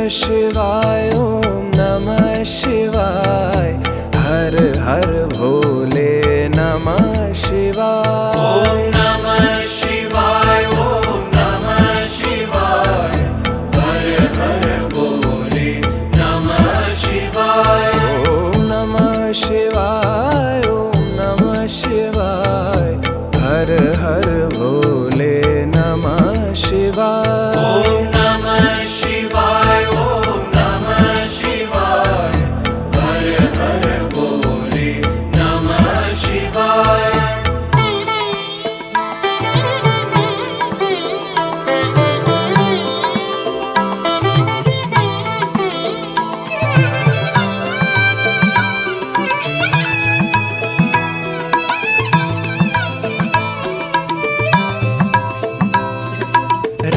शिवाय ओम नमः शिवाय। हर हर भोले नमः शिवाय। ओम नमः शिवाय ओम नमः शिवाय। हर हर भोले नमः शिवाय। ओम नमः शिवाय ओम नमः शिवाय। हर हर भोले नमः शिवाय। ओम नमः शिवाय ओम नमः शिवाय। हर हर भोले नमः शिवाय।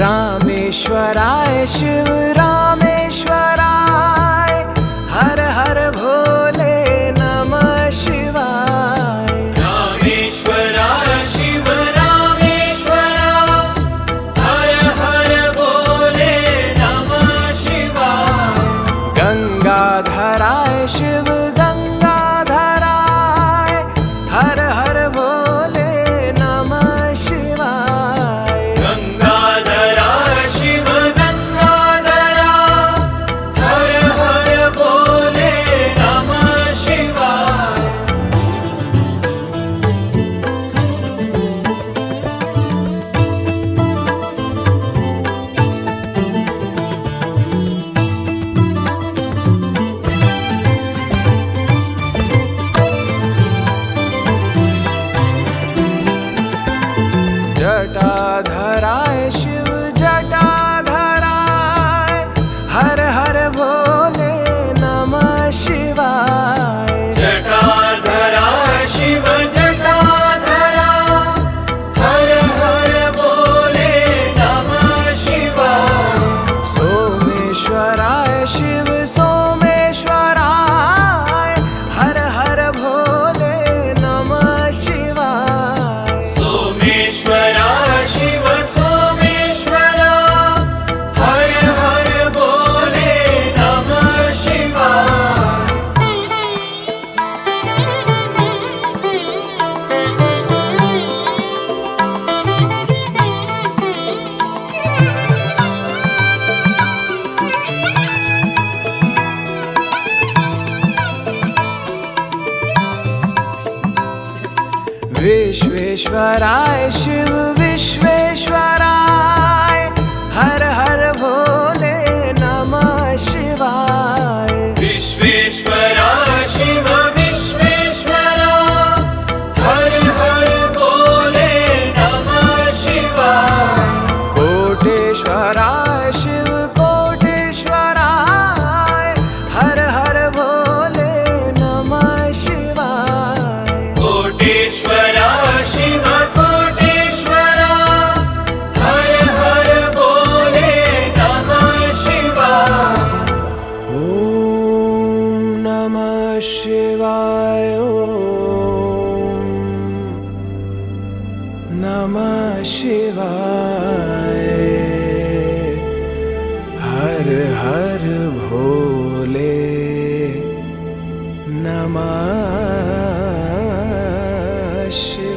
रामेश्वराय शिव रामेश्वराय। हर हर भोले नमः शिवाय। रामेश्वराय शिव रामेश्वराय। हर हर भोले नमः शिवाय। गंगाधराय शिव गंगाधराय। हर हर भोले नमः शिवाय। गंगाधराय शिव गंगाधराय। हर हर भोले नमः शिवाय। जटाधराय शिव जटाधराय। हर हर भोले नमः शिवाय। जटाधराय शिव जटाधराय। हर हर भोले नमः शिवाय। सोमेश्वराय शिव सोमेश्वराय। हर हर भोले नमः शिवाय। सोमेश्वराय शिव सोमेश्वराय। हर हर भोले नमः शिवाय। विश्वेश्वराय शिव विश्वेश्वराय। हर हर भोले नमः शिवाय। विश्वेश्वराय शिव विश्वेश्वराय। हर हर भोले नमः शिवाय। कोटेश्वराय शिव कोटेश्वराय। हर हर भोले नमः शिवाय। कोटेश्वराय शिव कोटेश्वराय। हर हर भोले नमः शिवाय। ओम नमः शिवाय ओम नमः शिवाय। हर हर भोले नमः शिवाय।